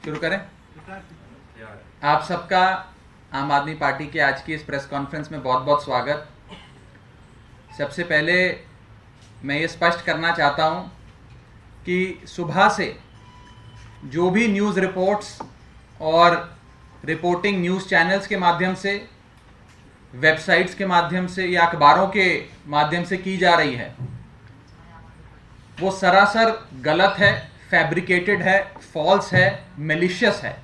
शुरू करें। आप सबका आम आदमी पार्टी के आज की इस प्रेस कॉन्फ्रेंस में बहुत बहुत स्वागत। सबसे पहले मैं ये स्पष्ट करना चाहता हूँ कि सुबह से जो भी न्यूज़ रिपोर्ट्स और रिपोर्टिंग न्यूज़ चैनल्स के माध्यम से, वेबसाइट्स के माध्यम से या अखबारों के माध्यम से की जा रही है वो सरासर गलत है, फैब्रिकेटेड है, फॉल्स है, मेलिशियस है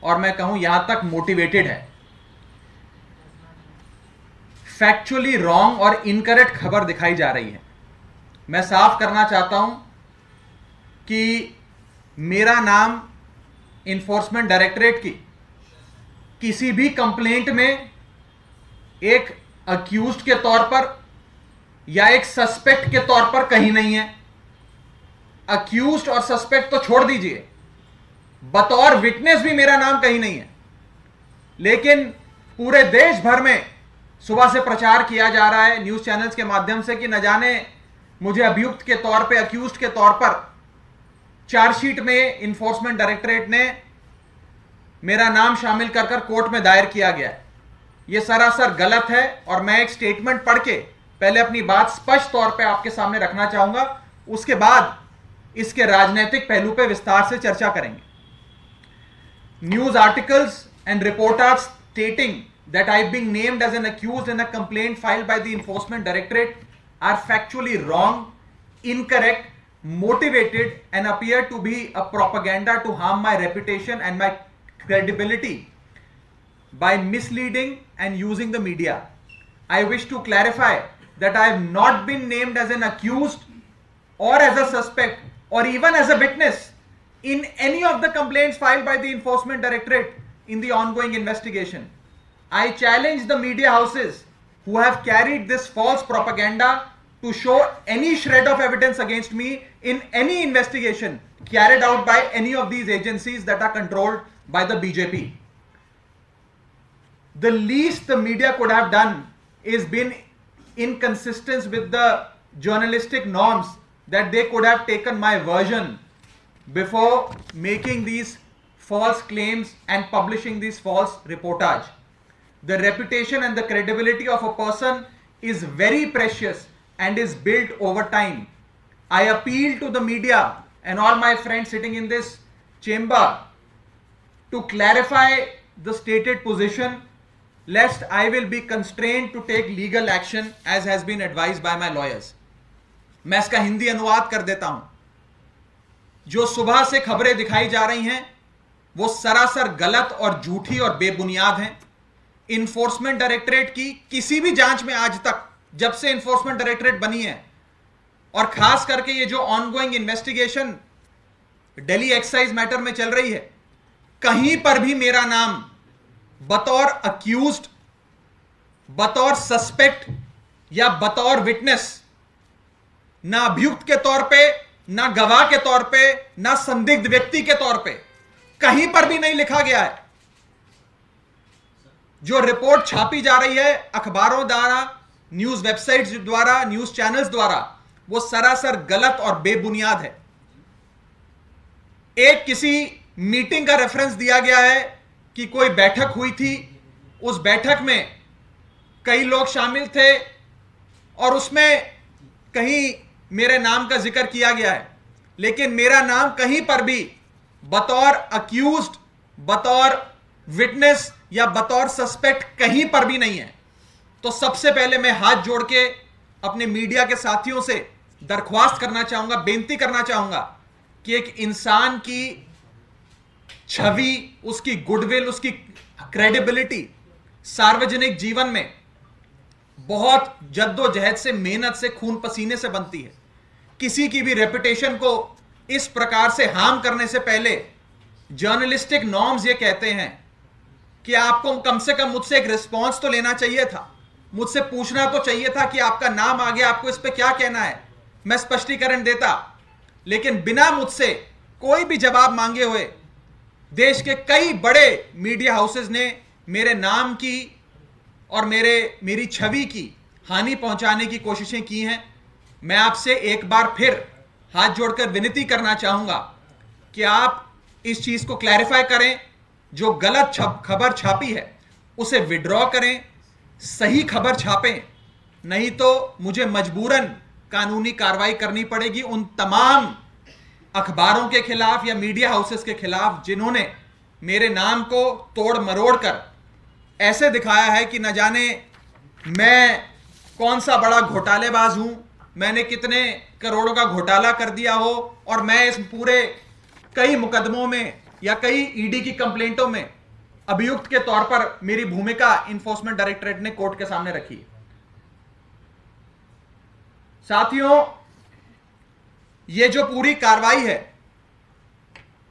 और मैं कहूं यहां तक मोटिवेटेड है। फैक्चुअली रॉन्ग और इनकरेक्ट खबर दिखाई जा रही है। मैं साफ करना चाहता हूं कि मेरा नाम इन्फोर्समेंट डायरेक्टरेट की किसी भी कंप्लेंट में एक अक्यूज्ड के तौर पर या एक सस्पेक्ट के तौर पर कहीं नहीं है। अक्यूज्ड और सस्पेक्ट तो छोड़ दीजिए, बतौर विटनेस भी मेरा नाम कहीं नहीं है। लेकिन पूरे देश भर में सुबह से प्रचार किया जा रहा है न्यूज़ चैनल्स के माध्यम से कि न जाने मुझे अभियुक्त के तौर पे, अक्यूज्ड के तौर पर चार्जशीट में इन्फोर्समेंट डायरेक्टरेट ने मेरा नाम शामिल कर कोर्ट में दायर किया गया है। यह सरासर गलत है और मैं एक स्टेटमेंट पढ़ के पहले अपनी बात स्पष्ट तौर पे आपके सामने रखना चाहूंगा, उसके बाद इसके राजनीतिक पहलू पे विस्तार से चर्चा करेंगे। News articles and reporters स्टेटिंग that I being named as an accused in a complaint filed by the Enforcement Directorate are factually wrong, incorrect, motivated and appear to be a propaganda to harm my reputation and my credibility by misleading and using the media. I wish to clarify that I have not been named as an accused or as a suspect or even as a witness in any of the complaints filed by the Enforcement Directorate in the ongoing investigation. I challenge the media houses who have carried this false propaganda to show any shred of evidence against me in any investigation carried out by any of these agencies that are controlled by the BJP. The least the media could have done is been inconsistent with the journalistic norms, that they could have taken my version before making these false claims and publishing these false reportage. The reputation and the credibility of a person is very precious and is built over time. I appeal to the media and all my friends sitting in this chamber to clarify the stated position, lest I will be constrained to take legal action as has been advised by my lawyers. मैं इसका हिंदी अनुवाद कर देता हूं। जो सुबह से खबरें दिखाई जा रही हैं वो सरासर गलत और झूठी और बेबुनियाद हैं। इन्फोर्समेंट डायरेक्टरेट की किसी भी जांच में आज तक, जब से इन्फोर्समेंट डायरेक्टरेट बनी है और खास करके ये जो ongoing investigation Delhi excise matter में चल रही है, कहीं पर भी मेरा नाम बतौर अक्यूज्ड, बतौर सस्पेक्ट या बतौर विटनेस, ना अभियुक्त के तौर पे, ना गवाह के तौर पे, ना संदिग्ध व्यक्ति के तौर पे कहीं पर भी नहीं लिखा गया है। जो रिपोर्ट छापी जा रही है अखबारों द्वारा, न्यूज वेबसाइट्स द्वारा, न्यूज चैनल्स द्वारा, वो सरासर गलत और बेबुनियाद है। एक किसी मीटिंग का रेफरेंस दिया गया है कि कोई बैठक हुई थी, उस बैठक में कई लोग शामिल थे और उसमें कहीं मेरे नाम का जिक्र किया गया है, लेकिन मेरा नाम कहीं पर भी बतौर अक्यूज्ड, बतौर विटनेस या बतौर सस्पेक्ट कहीं पर भी नहीं है। तो सबसे पहले मैं हाथ जोड़ के अपने मीडिया के साथियों से दरख्वास्त करना चाहूंगा, बेनती करना चाहूंगा कि एक इंसान की छवि, उसकी गुडविल, उसकी क्रेडिबिलिटी सार्वजनिक जीवन में बहुत जद्दोजहद से, मेहनत से, खून पसीने से बनती है। किसी की भी रेपुटेशन को इस प्रकार से हार्म करने से पहले जर्नलिस्टिक नॉर्म्स ये कहते हैं कि आपको कम से कम मुझसे एक रिस्पॉन्स तो लेना चाहिए था, मुझसे पूछना तो चाहिए था कि आपका नाम आ गया, आपको इस पे क्या कहना है, मैं स्पष्टीकरण देता। लेकिन बिना मुझसे कोई भी जवाब मांगे हुए देश के कई बड़े मीडिया हाउसेस ने मेरे नाम की और मेरी छवि की हानि पहुंचाने की कोशिशें की हैं। मैं आपसे एक बार फिर हाथ जोड़कर विनती करना चाहूंगा कि आप इस चीज को क्लैरिफाई करें, जो गलत खबर छापी है उसे विड्रॉ करें, सही खबर छापें, नहीं तो मुझे मजबूरन कानूनी कार्रवाई करनी पड़ेगी उन तमाम अखबारों के खिलाफ या मीडिया हाउसेस के खिलाफ जिन्होंने मेरे नाम को तोड़ मरोड़ कर ऐसे दिखाया है कि न जाने मैं कौन सा बड़ा घोटालेबाज हूं, मैंने कितने करोड़ों का घोटाला कर दिया हो, और मैं इस पूरे कई मुकदमों में या कई ईडी की कंप्लेंटों में अभियुक्त के तौर पर मेरी भूमिका इन्फोर्समेंट डायरेक्टरेट ने कोर्ट के सामने रखी है। साथियों, ये जो पूरी कार्रवाई है,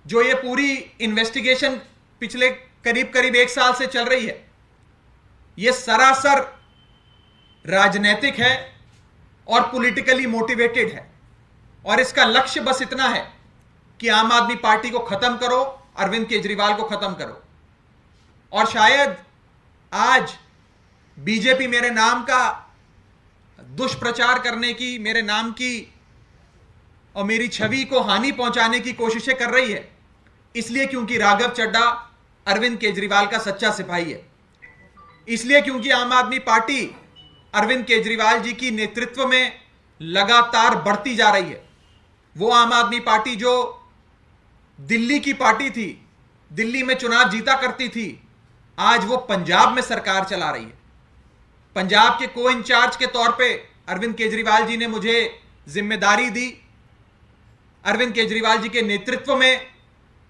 जो ये पूरी इन्वेस्टिगेशन पिछले करीब करीब 1 साल से चल रही है, ये सरासर राजनीतिक है और पॉलिटिकली मोटिवेटेड है, और इसका लक्ष्य बस इतना है कि आम आदमी पार्टी को खत्म करो, अरविंद केजरीवाल को खत्म करो। और शायद आज बीजेपी मेरे नाम का दुष्प्रचार करने की, मेरे नाम की और मेरी छवि को हानि पहुंचाने की कोशिशें कर रही है, इसलिए क्योंकि राघव चड्ढा अरविंद केजरीवाल का सच्चा सिपाही है, इसलिए क्योंकि आम आदमी पार्टी अरविंद केजरीवाल जी की नेतृत्व में लगातार बढ़ती जा रही है। वो आम आदमी पार्टी जो दिल्ली की पार्टी थी, दिल्ली में चुनाव जीता करती थी, आज वो पंजाब में सरकार चला रही है। पंजाब के को इंचार्ज के तौर पे अरविंद केजरीवाल जी ने मुझे जिम्मेदारी दी। अरविंद केजरीवाल जी के नेतृत्व में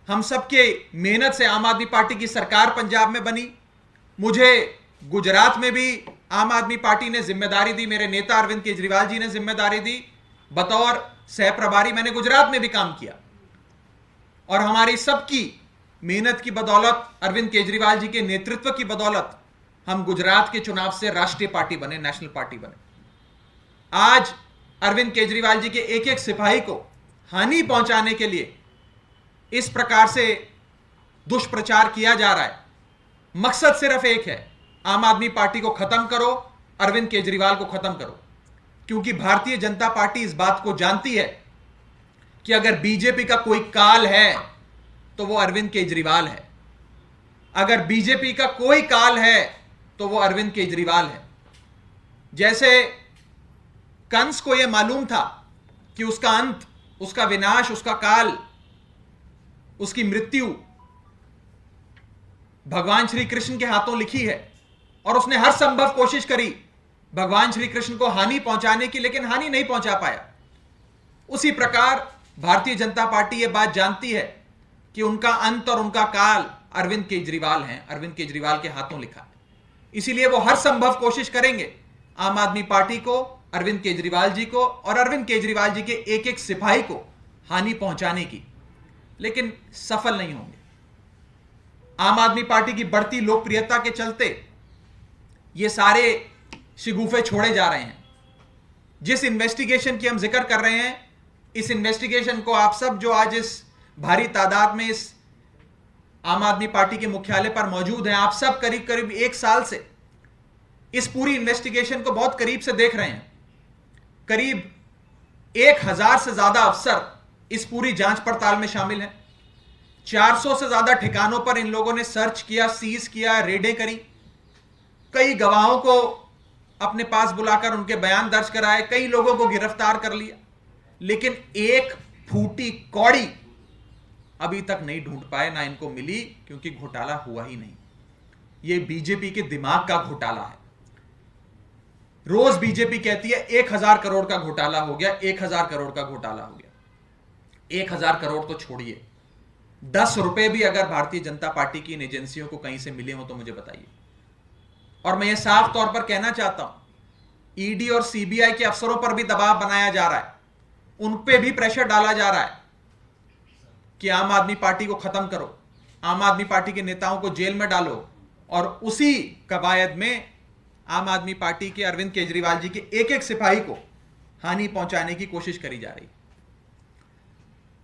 हम सबके मेहनत से आम आदमी पार्टी की सरकार पंजाब में बनी। मुझे गुजरात में भी आम आदमी पार्टी ने जिम्मेदारी दी, मेरे नेता अरविंद केजरीवाल जी ने जिम्मेदारी दी। बतौर सह प्रभारी मैंने गुजरात में भी काम किया, और हमारी सबकी मेहनत की बदौलत, अरविंद केजरीवाल जी के नेतृत्व की बदौलत हम गुजरात के चुनाव से राष्ट्रीय पार्टी बने, नेशनल पार्टी बने। आज अरविंद केजरीवाल जी के एक एक सिपाही को हानि पहुंचाने के लिए इस प्रकार से दुष्प्रचार किया जा रहा है। मकसद सिर्फ एक है, आम आदमी पार्टी को खत्म करो, अरविंद केजरीवाल को खत्म करो। क्योंकि भारतीय जनता पार्टी इस बात को जानती है कि अगर बीजेपी का कोई काल है तो वो अरविंद केजरीवाल है। अगर बीजेपी का कोई काल है तो वो अरविंद केजरीवाल है। जैसे कंस को यह मालूम था कि उसका अंत, उसका विनाश, उसका काल, उसकी मृत्यु भगवान श्री कृष्ण के हाथों लिखी है, और उसने हर संभव कोशिश करी भगवान श्री कृष्ण को हानि पहुंचाने की, लेकिन हानि नहीं पहुंचा पाया। उसी प्रकार भारतीय जनता पार्टी यह बात जानती है कि उनका अंत और उनका काल अरविंद केजरीवाल हैं, अरविंद केजरीवाल के हाथों लिखा है। इसीलिए वो हर संभव कोशिश करेंगे आम आदमी पार्टी को, अरविंद केजरीवाल जी को और अरविंद केजरीवाल जी के एक एक सिपाही को हानि पहुंचाने की, लेकिन सफल नहीं होंगे। आम आदमी पार्टी की बढ़ती लोकप्रियता के चलते ये सारे शिगुफे छोड़े जा रहे हैं। जिस इन्वेस्टिगेशन की हम जिक्र कर रहे हैं, इस इन्वेस्टिगेशन को आप सब जो आज इस भारी तादाद में इस आम आदमी पार्टी के मुख्यालय पर मौजूद हैं, आप सब करीब करीब 1 साल से इस पूरी इन्वेस्टिगेशन को बहुत करीब से देख रहे हैं। करीब 1000 से ज्यादा अफसर इस पूरी जांच पड़ताल में शामिल हैं। 400 से ज्यादा ठिकानों पर इन लोगों ने सर्च किया, सीज किया, रेडें करी। कई गवाहों को अपने पास बुलाकर उनके बयान दर्ज कराए, कई लोगों को गिरफ्तार कर लिया, लेकिन एक फूटी कौड़ी अभी तक नहीं ढूंढ पाए, ना इनको मिली, क्योंकि घोटाला हुआ ही नहीं। यह बीजेपी के दिमाग का घोटाला है। रोज बीजेपी कहती है 1000 करोड़ का घोटाला हो गया, 1000 करोड़ का घोटाला हो गया। 1000 करोड़ तो छोड़िए, 10 रुपए भी अगर भारतीय जनता पार्टी की इन एजेंसियों को कहीं से मिले हो तो मुझे बताइए। और मैं ये साफ तौर पर कहना चाहता हूं, ईडी और सीबीआई के अफसरों पर भी दबाव बनाया जा रहा है, उन पे भी प्रेशर डाला जा रहा है कि आम आदमी पार्टी को खत्म करो, आम आदमी पार्टी के नेताओं को जेल में डालो, और उसी कवायद में आम आदमी पार्टी के अरविंद केजरीवाल जी के एक एक सिपाही को हानि पहुंचाने की कोशिश करी जा रही है।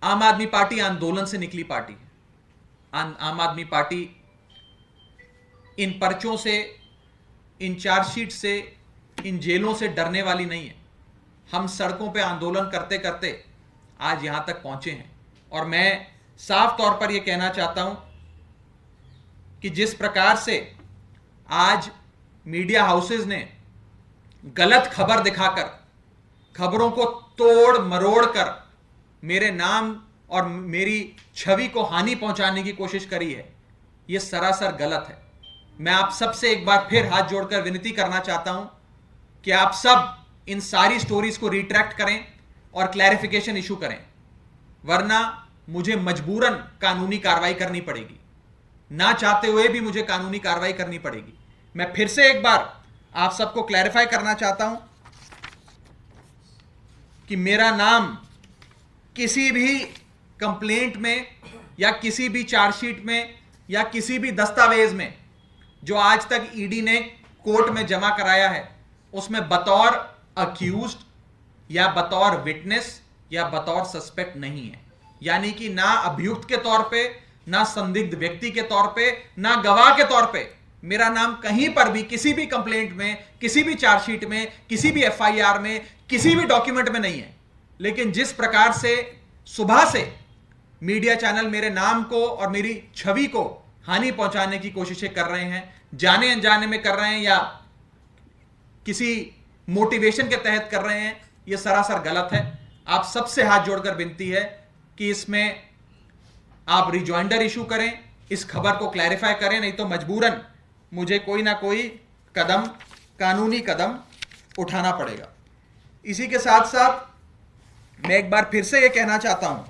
आम आदमी पार्टी आंदोलन से निकली पार्टी है। आम आदमी पार्टी इन पर्चों से, इन चार्जशीट से, इन जेलों से डरने वाली नहीं है। हम सड़कों पे आंदोलन करते करते आज यहां तक पहुंचे हैं, और मैं साफ तौर पर यह कहना चाहता हूं कि जिस प्रकार से आज मीडिया हाउसेज ने गलत खबर दिखाकर, खबरों को तोड़ मरोड़ कर मेरे नाम और मेरी छवि को हानि पहुंचाने की कोशिश करी है, यह सरासर गलत है। मैं आप सबसे एक बार फिर हाथ जोड़कर विनती करना चाहता हूं कि आप सब इन सारी स्टोरीज को रिट्रैक्ट करें और क्लैरिफिकेशन इशू करें, वरना मुझे मजबूरन कानूनी कार्रवाई करनी पड़ेगी। ना चाहते हुए भी मुझे कानूनी कार्रवाई करनी पड़ेगी। मैं फिर से एक बार आप सबको क्लैरिफाई करना चाहता हूं कि मेरा नाम किसी भी कंप्लेंट में या किसी भी चार्जशीट में या किसी भी दस्तावेज में जो आज तक ईडी ने कोर्ट में जमा कराया है, उसमें बतौर अक्यूज्ड या बतौर विटनेस या बतौर सस्पेक्ट नहीं है। यानी कि ना अभियुक्त के तौर पे, ना संदिग्ध व्यक्ति के तौर पे, ना गवाह के तौर पे मेरा नाम कहीं पर भी किसी भी कंप्लेंट में, किसी भी चार्जशीट में, किसी भी एफआईआर में, किसी भी डॉक्यूमेंट में नहीं है। लेकिन जिस प्रकार से सुबह से मीडिया चैनल मेरे नाम को और मेरी छवि को हानि पहुंचाने की कोशिशें कर रहे हैं, जाने अनजाने में कर रहे हैं या किसी मोटिवेशन के तहत कर रहे हैं, यह सरासर गलत है। आप सबसे हाथ जोड़कर विनती है कि इसमें आप रिजॉइंडर इशू करें, इस खबर को क्लैरिफाई करें, नहीं तो मजबूरन मुझे कोई ना कोई कदम, कानूनी कदम उठाना पड़ेगा। इसी के साथ साथ मैं एक बार फिर से यह कहना चाहता हूं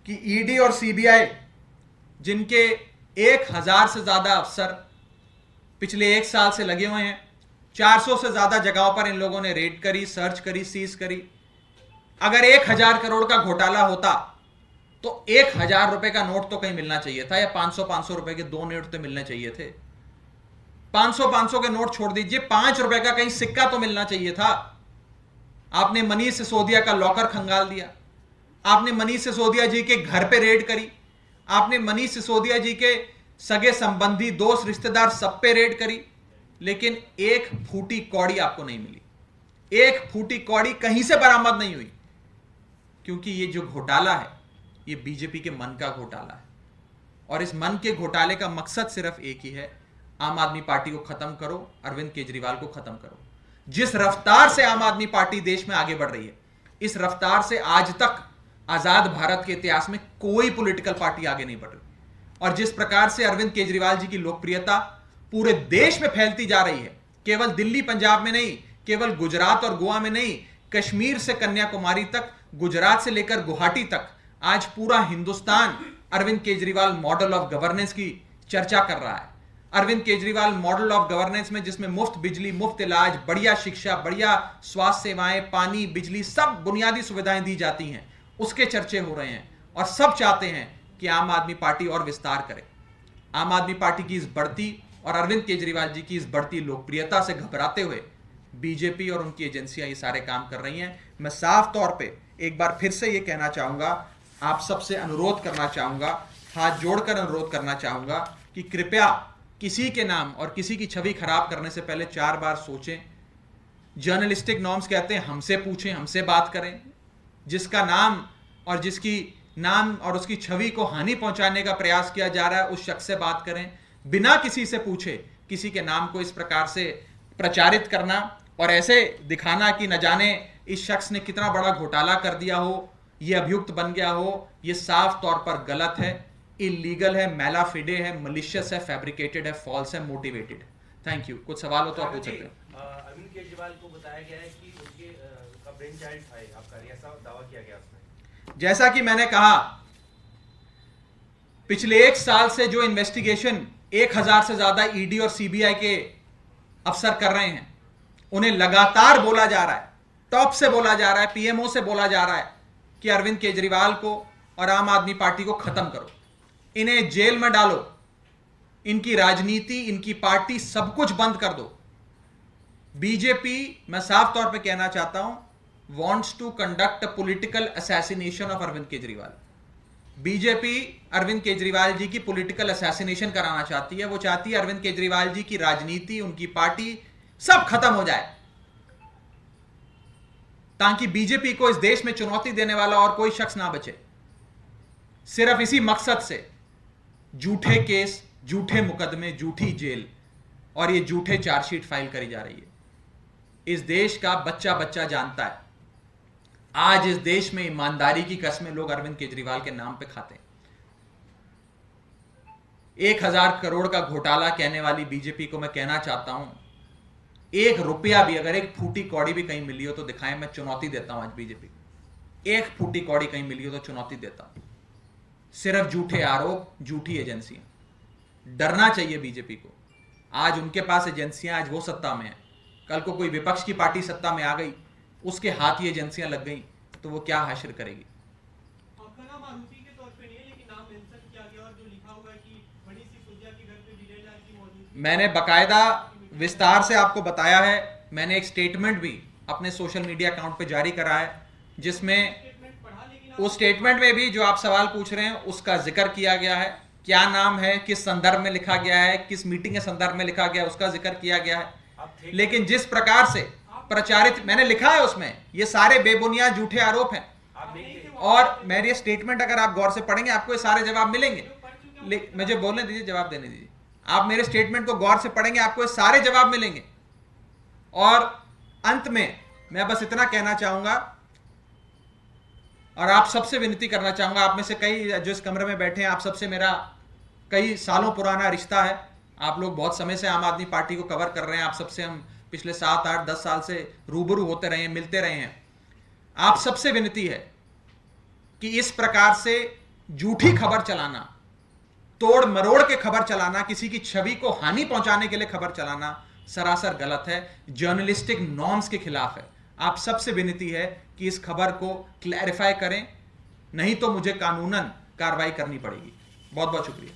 कि ईडी और सीबीआई, जिनके 1000 से ज्यादा अफसर पिछले 1 साल से लगे हुए हैं, 400 से ज्यादा जगहों पर इन लोगों ने रेड करी, सर्च करी, सीज करी। अगर 1000 करोड़ का घोटाला होता तो 1000 रुपए का नोट तो कहीं मिलना चाहिए था, या 500 रुपए के 2 नोट तो मिलने चाहिए थे। 500 के नोट छोड़ दीजिए, 5 रुपए का कहीं सिक्का तो मिलना चाहिए था। आपने मनीष सिसोदिया का लॉकर खंगाल दिया, आपने मनीष सिसोदिया जी के घर पे रेड करी, आपने मनीष सिसोदिया जी के सगे संबंधी, दोस्त, रिश्तेदार सब पे रेड करी, लेकिन एक फूटी कौड़ी आपको नहीं मिली। एक फूटी कौड़ी कहीं से बरामद नहीं हुई, क्योंकि ये जो घोटाला है ये बीजेपी के मन का घोटाला है। और इस मन के घोटाले का मकसद सिर्फ एक ही है, आम आदमी पार्टी को खत्म करो, अरविंद केजरीवाल को खत्म करो। जिस रफ्तार से आम आदमी पार्टी देश में आगे बढ़ रही है, इस रफ्तार से आज तक आजाद भारत के इतिहास में कोई पॉलिटिकल पार्टी आगे नहीं बढ़ रही। और जिस प्रकार से अरविंद केजरीवाल जी की लोकप्रियता पूरे देश में फैलती जा रही है, केवल दिल्ली पंजाब में नहीं, केवल गुजरात और गोवा में नहीं, कश्मीर से कन्याकुमारी तक, गुजरात से लेकर गुवाहाटी तक, आज पूरा Hindustan Arvind Kejriwal model of governance की चर्चा कर रहा है। Arvind Kejriwal model of governance में जिसमें मुफ्त बिजली, मुफ्त इलाज, बढ़िया शिक्षा, बढ़िया स्वास्थ्य सेवाएं, पानी, बिजली, सब बुनियादी सुविधाएं दी जाती हैं, उसके चर्चे हो रहे हैं। और सब चाहते हैं कि आम आदमी पार्टी और विस्तार करे। आम आदमी पार्टी की इस बढ़ती और अरविंद केजरीवाल जी की इस बढ़ती लोकप्रियता से घबराते हुए बीजेपी और उनकी एजेंसियां ये सारे काम कर रही हैं। मैं साफ तौर पे एक बार फिर से ये कहना चाहूंगा, आप सबसे अनुरोध करना चाहूंगा, हाथ जोड़कर अनुरोध करना चाहूंगा कि कृपया किसी के नाम और किसी की छवि खराब करने से पहले 4 बार सोचें। जर्नलिस्टिक नॉर्म्स कहते हैं हमसे पूछें, हमसे बात करें। जिसका नाम और जिसकी नाम और उसकी छवि को हानि पहुंचाने का प्रयास किया जा रहा है, उस शख्स से बात करें। बिना किसी से पूछे किसी के नाम को इस प्रकार से प्रचारित करना और ऐसे दिखाना कि न जाने इस शख्स ने कितना बड़ा घोटाला कर दिया हो, ये अभियुक्त बन गया हो, ये साफ तौर पर गलत है, इलीगल है, मैला फिडे है, मलिशियस है, फैब्रिकेटेड है, फॉल्स है, मोटिवेटेड है। Thank you. कुछ सवाल हो तो आप पूछ सकते हैं। अरविंद केजरीवाल को बताया गया है कि उनके का ब्रेन चाइल्ड था आपका, ऐसा दावा किया गया उसमें। जैसा कि मैंने कहा, पिछले 1 साल से जो इन्वेस्टिगेशन 1000 से ज्यादा ईडी और सीबीआई के अफसर कर रहे हैं, उन्हें लगातार बोला जा रहा है, टॉप से बोला जा रहा है, पीएमओ से बोला जा रहा है कि अरविंद केजरीवाल को और आम आदमी पार्टी को खत्म करो, इन्हें जेल में डालो, इनकी राजनीति, इनकी पार्टी सब कुछ बंद कर दो। बीजेपी, मैं साफ तौर पे कहना चाहता हूं, wants to conduct a political assassination of Arvind Kejriwal. BJP Arvind Kejriwal ji की पॉलिटिकल असैसिनेशन कराना चाहती है। वो चाहती है अरविंद केजरीवाल जी की राजनीति, उनकी पार्टी सब खत्म हो जाए, ताकि बीजेपी को इस देश में चुनौती देने वाला और कोई शख्स ना बचे। सिर्फ इसी मकसद से झूठे केस, झूठे मुकदमे, झूठी जेल और ये झूठे चार्जशीट फाइल करी जा रही है। इस देश का बच्चा बच्चा जानता है, आज इस देश में ईमानदारी की कसमें लोग अरविंद केजरीवाल के नाम पे खाते हैं। 1000 करोड़ का घोटाला कहने वाली बीजेपी को मैं कहना चाहता हूं, 1 रुपया भी, अगर 1 फूटी कौड़ी भी कहीं मिली हो तो दिखाएं। मैं चुनौती देता हूं आज बीजेपी को, 1 फूटी कौड़ी कहीं मिली हो तो चुनौती देता हूं। सिर्फ झूठे आरोप, झूठी एजेंसियां। डरना चाहिए बीजेपी को। आज उनके पास एजेंसियां, आज वो सत्ता में है, कल को कोई विपक्ष की पार्टी सत्ता में आ गई, उसके हाथ ही एजेंसियां लग गई तो वो क्या हासिल करेगी। आपका नाम आरोपी के तौर पे नहीं है, लेकिन नाम मेंशन किया गया और जो लिखा हुआ है कि बड़ी सी सुजिया के घर पे विजय लाल की मौजूदगी। मैंने बकायदा विस्तार से आपको बताया है। मैंने एक स्टेटमेंट भी अपने सोशल मीडिया अकाउंट पे जारी करा है, जिसमें उस स्टेटमेंट में भी जो आप सवाल पूछ रहे हैं उसका जिक्र किया गया है। क्या नाम है, किस संदर्भ में लिखा गया है, किस मीटिंग के संदर्भ में लिखा गया है, उसका जिक्र किया गया है। लेकिन जिस प्रकार से प्रचारित मैंने लिखा है उसमें, ये सारे बेबुनियाद झूठे आरोप हैं। और मेरी स्टेटमेंट अगर आप गौर से पढ़ेंगे आपको ये सारे जवाब मिलेंगे। मुझे बोलने दीजिए, जवाब देने दीजिए। आप मेरे स्टेटमेंट को गौर से पढ़ेंगे आपको ये सारे जवाब मिलेंगे। और अंत में मैं बस इतना कहना चाहूंगा और आप सबसे विनती करना चाहूंगा, आप में से कई जो इस कमरे में बैठे हैं, आप सबसे मेरा कई सालों पुराना रिश्ता है। आप लोग बहुत समय से आम आदमी पार्टी को कवर कर रहे हैं, आप सबसे हम पिछले 7, 8, 10 साल से रूबरू होते रहे हैं, मिलते रहे हैं। आप सबसे विनती है कि इस प्रकार से झूठी खबर चलाना, तोड़ मरोड़ के खबर चलाना, किसी की छवि को हानि पहुंचाने के लिए खबर चलाना सरासर गलत है, जर्नलिस्टिक नॉर्म्स के खिलाफ है। आप सबसे विनती है कि इस खबर को क्लैरिफाई करें, नहीं तो मुझे कानूनन कार्रवाई करनी पड़ेगी। बहुत बहुत शुक्रिया।